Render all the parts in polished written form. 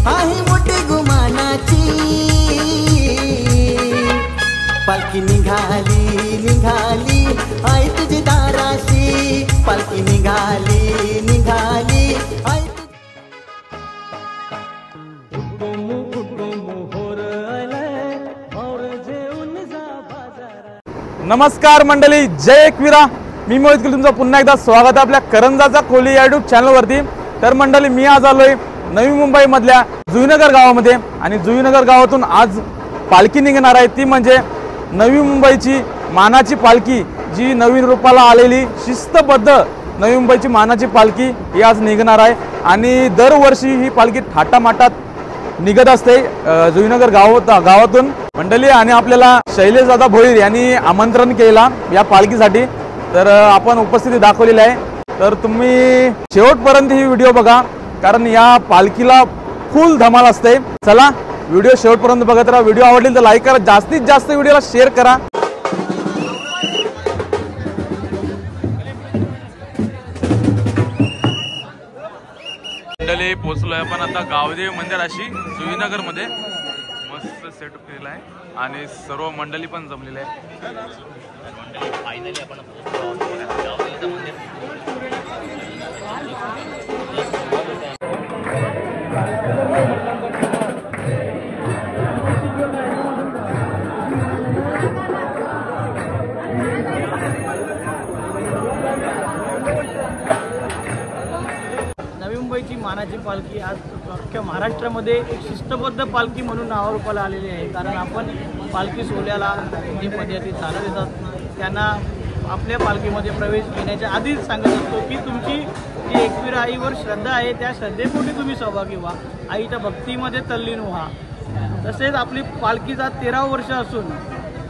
आहे मोठी गुमानाची पालखी निघाली निघाली आई तुझी दाराशी पालखी निघाली निघाली आई नमस्कार मंडळी, जय एकवीरा. मी मोहित कुल तुमचं पुन्हा एकदा स्वागत आहे आपल्या करंजाचा खोली या यूट्यूब चॅनलवरती. तर मंडळी, मी आज आलोय नवी मुंबई मधल्या जुईनगर गावामध्ये आणि जुईनगर गावातून आज पालखी निघणार आहे. ती म्हणजे नवी मुंबईची मानाची पालखी, जी नवीन रूपाला आलेली शिस्तबद्ध नवी मुंबईची मानाची पालखी ही आज निघणार आहे. आणि दरवर्षी ही पालखी थाटामाटात निघत असते जुईनगर गावातून मंडळी. आणि आपल्याला शैलेश दादा भोईर यांनी आमंत्रण केला या पालखीसाठी, तर आपण उपस्थिती दाखवलेली आहे. तर तुम्ही शेवटपर्यंत ही व्हिडिओ बघा, कारण या पालखीला फुल धमाल असते. चला व्हिडिओ शेवटपर्यंत बघत राहा. व्हिडिओ आवडली तर लाईक करा, जास्तीत जास्त व्हिडिओला शेअर करा. मंडळी, पोहोचलोय आपण आता गावदेवी मंदिराशी जुईनगर मध्ये. मस्त सेटअप केलेला आहे आणि सर्व मंडळी पण जमलेली आहे. फायनली आपण गावदेवीचं मंदिर. नवी मुंबईची मानाची पालखी आज अख्ख्या महाराष्ट्रामध्ये एक शिस्तबद्ध पालखी म्हणून नावारूपाला आलेली आहे. कारण आपण पालखी सोहळ्याला जे पदयात्री चालत येतात त्यांना आपल्या पालखीमध्ये प्रवेश घेण्याच्या आधीच सांगत असतो की तुमची जी एकवीरा आईवर श्रद्धा आहे त्या श्रद्धेपोटी तुम्ही सहभागी व्हा, आईच्या भक्तीमध्ये तल्लीन व्हा. तसेच आपली पालखीचा 13 वर्ष असून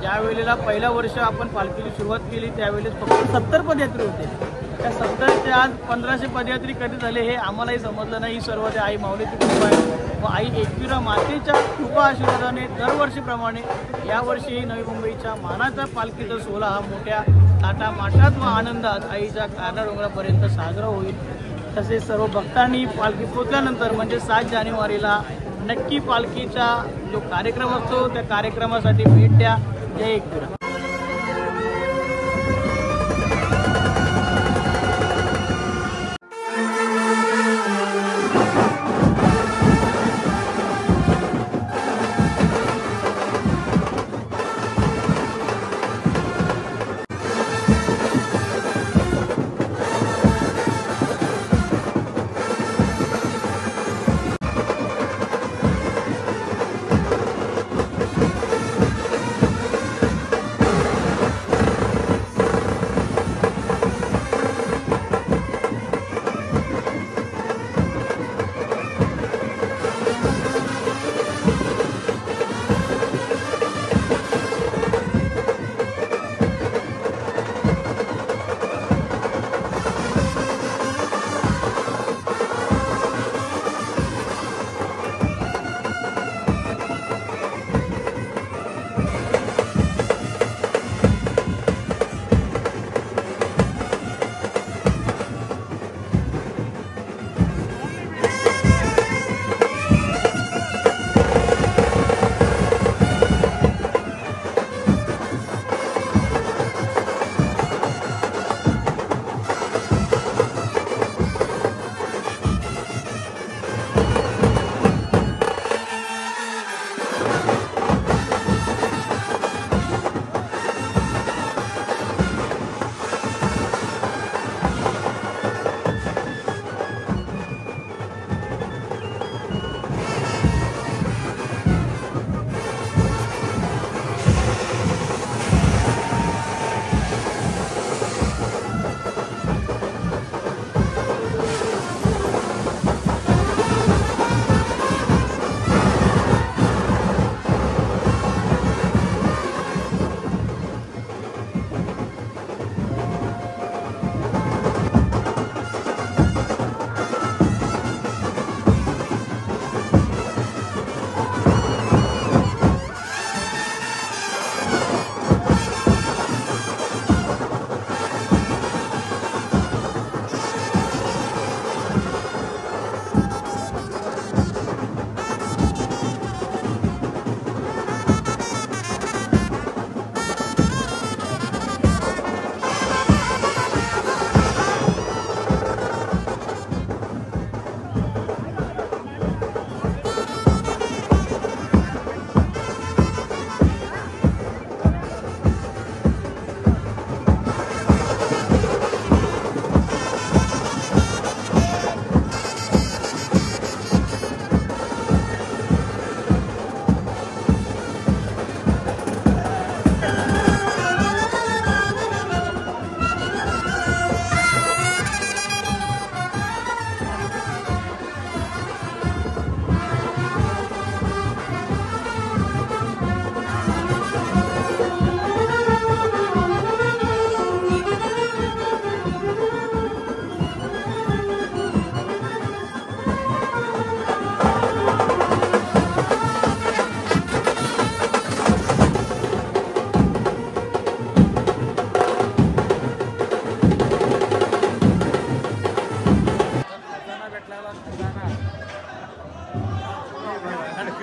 ज्या वेळेला पहिल्या वर्ष आपण पालखीची सुरुवात केली त्यावेळेस फक्त 70 पदयात्री होते. त्या 70चे आज 1500 पदयात्री कधी झाले हे आम्हालाही समजलं नाही. सर्व ते आई माऊलीची कृपा आहे व आई एकवीरा मातेच्या कृपा आशीर्वादाने दरवर्षीप्रमाणे यावर्षीही नवी मुंबईच्या मानाचा पालखीचा सोहळा हा मोठ्या थाटामाटात व आनंदात आईच्या काना डोंगरापर्यंत साजरा होईल. तसेच सर्व भक्तांनी पालखी पोचल्यानंतर म्हणजे 7 जानेवारीला नक्की पालखीचा जो कार्यक्रम असतो त्या कार्यक्रमासाठी भेट द्या. जय एकवीरा.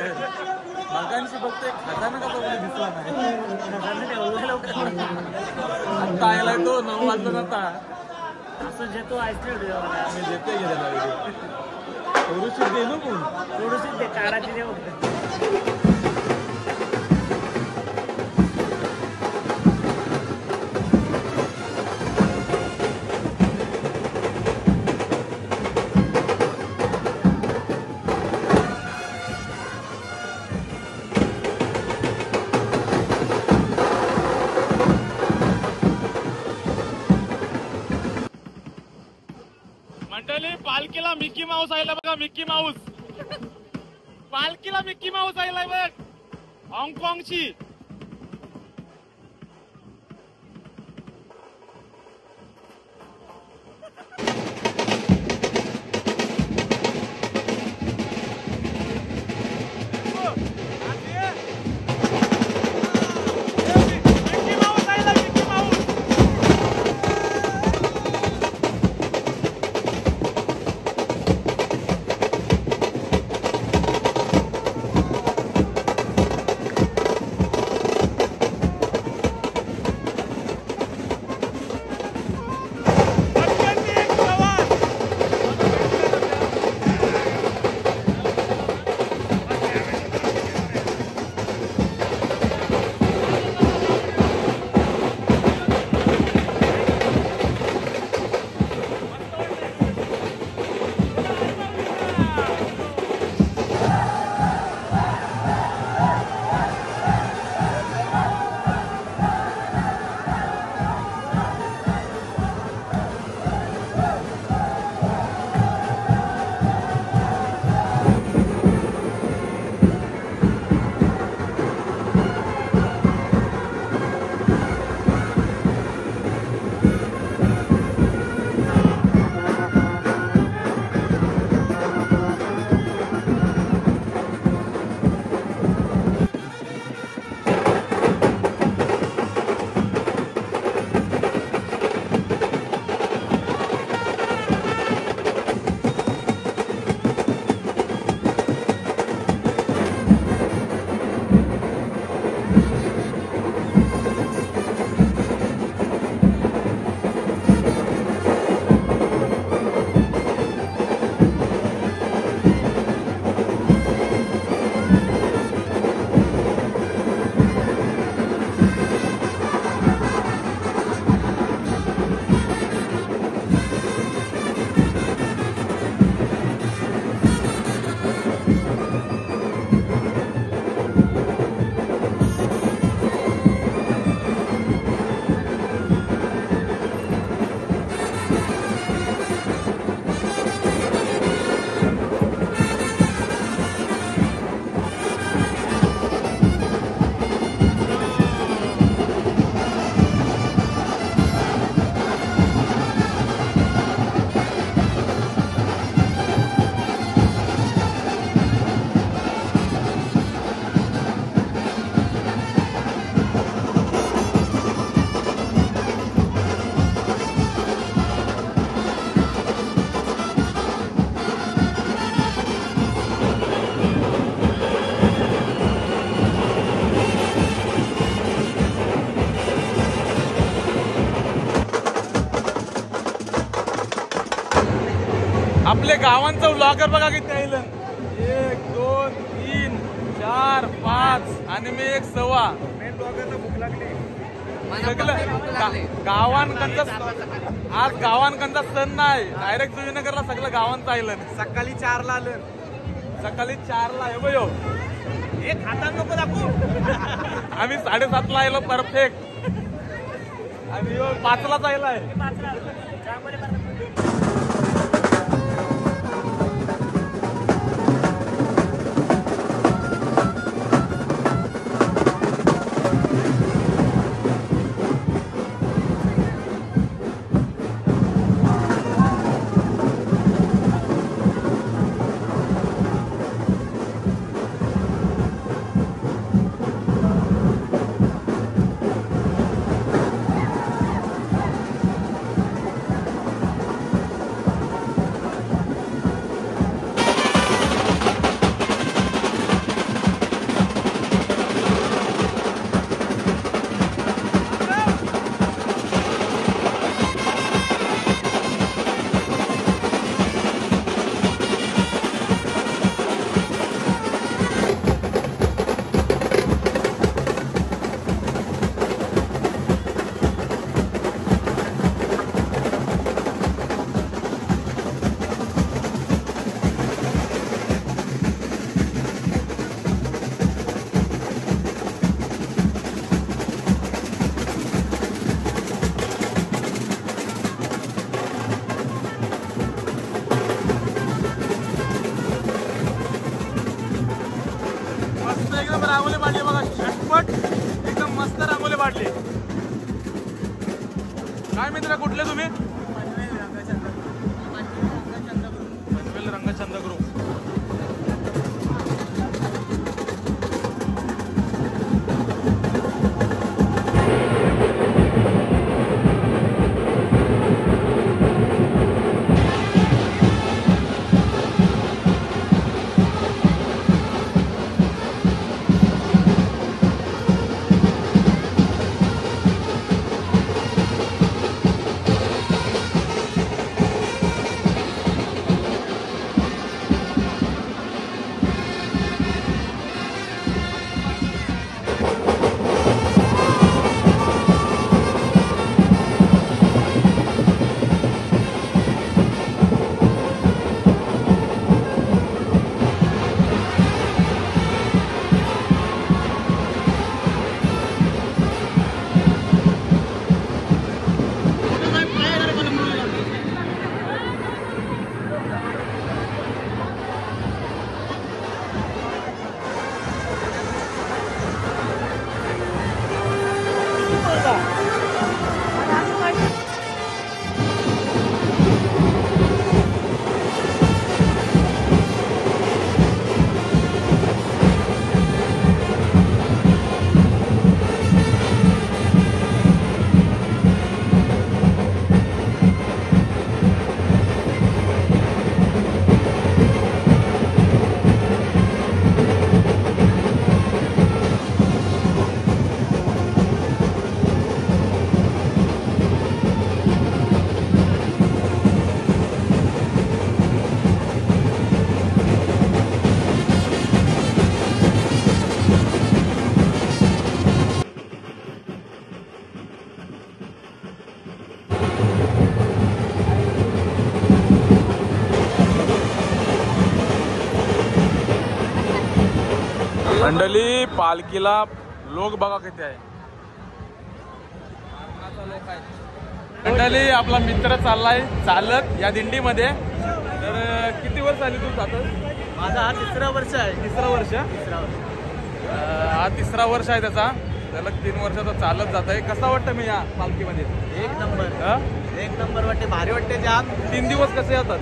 मगांशी बघतोय खजाना कसा मला दिसला नाही. खजाना ठेवला लवकर. आता आयला तो 9 वाजता आता असं जे तो ऐकलं मी देते गेला थोडीशी दे ना पण थोडीशी ते काराची दे फक्त. मंडळी पालखीला मिक्की माऊस आयला बघा. मिक्की माऊस पालखीला मिक्की माऊस आयलाय बघ हाँगकाँगची. आपले गावांचा व्लॉगर बघा किती आहे. 1 2 3 4 5 आणि मी 1 सव्वा. मेन ब्लॉगरला भूक लागली सगळं गावांकडचा. आज गावांकडचा सण नाही, डायरेक्ट जुईनगरला सगळं गावांचं आयलं. सकाळी 4ला आलं. सकाळी 4ला आहे बयो. एक हातात नको दाखवू. आम्ही 7:30ला आलो परफेक्ट. आणि 5लाच आयलाय. रांगोली बांधली बघा, झटपट एकदम मस्त रांगोली बांधली. काय मित्र कुठले तुम्ही? पनवेल रंगचंद्र ग्रुप. मंडळी पालखीला लोक बघा किती आहे. मंडळी आपला मित्र चाललाय चालत या दिंडीमध्ये. तर किती वर्ष आली तू जातात? माझा हा 3रा वर्ष आहे. 3रा वर्ष? हा 3रा वर्ष आहे त्याचा. त्याला 3 वर्षाचा चालत जात आहे. कसा वाटतं मी या पालखीमध्ये? एक नंबर वाटते, भारी वाटते. जाम 3 दिवस कसे येतात?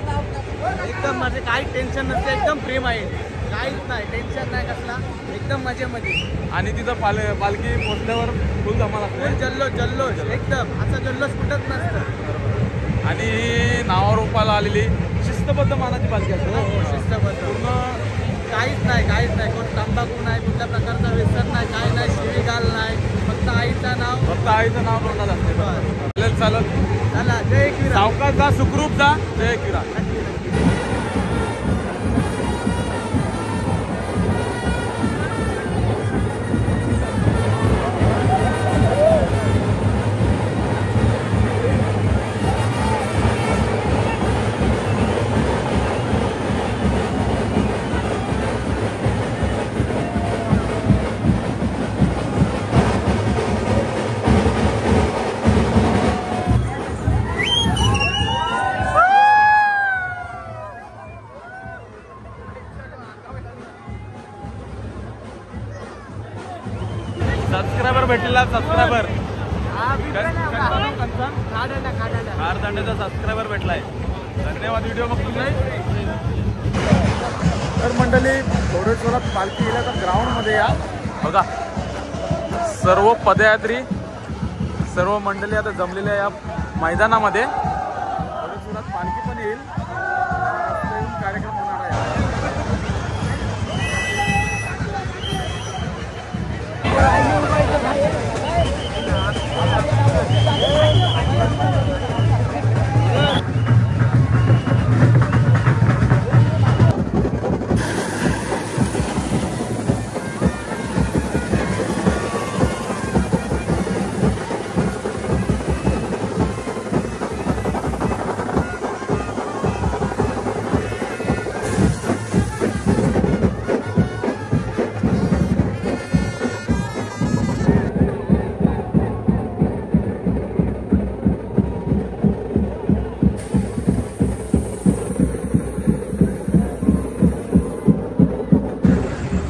एकदम माझे काही टेन्शन नसते, एकदम प्रेम आहे, काहीच नाही, टेन्शन नाही कसला, एकदम मजेमध्ये. आणि तिथं पालखी पोचल्यावर फुल धमाल असते. जल्लोष एकदम असं जल्लोष कुठंच नसतं. आणि नावा रूपाला आलेली शिस्तबद्ध मानाची पालखी असते. शिस्तबद्ध पूर्ण काहीच नाही. कोण तंबाखू नाही, कुठल्या प्रकारचा व्यसन नाही, काही नाही, शिवीगाळ नाही, फक्त आईचं नाव तोंडात असते. चालत चला, जय एकविरा. सावकाश जा, सुखरूप जा. जय एकविरा. सबस्क्रायबर भेटलेला. सबस्क्रायबर कारदांड्याचा सबस्क्रायबर भेटलाय. धन्यवाद. व्हिडिओ बघतो नाही. तर मंडळी थोड्याच पालखी गेल्या तर ग्राउंडमध्ये या बघा. सर्व पदयात्री सर्व मंडळी आता जमलेल्या या मैदानामध्ये. थोड्याच पालखी पण येईल. कार्यक्रम होणार आहे.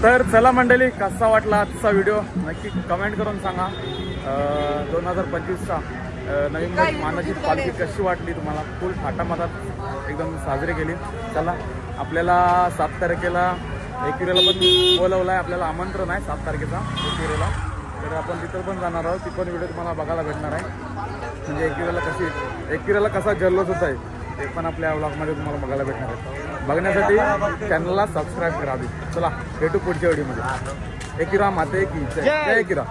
तर चला मंडळी, कसा वाटला आजचा व्हिडिओ नक्की कमेंट करून सांगा. 2025चा नवी मुंबई मानाची पालखी कशी वाटली तुम्हाला. फुल थाटामाटात एकदम साजरी केली. चला, आपल्याला 7 तारखेला एकविरेला पण बोलवलं आहे. आपल्याला आमंत्रण आहे 7 तारखेचा एकविरेला. तर आपण तिथं पण जाणार आहोत. ती पण व्हिडिओ तुम्हाला बघायला भेटणार आहे. म्हणजे एकविरेला कसा जल्लोष होत आहे ते पण आपल्या व्लॉगमध्ये तुम्हाला बघायला भेटणार आहे. बघण्यासाठी चॅनलला सबस्क्राईब करा. चला, भेटू पुढच्या व्हिडिओमध्ये. एकविरा माते की जय. जय एकविरा.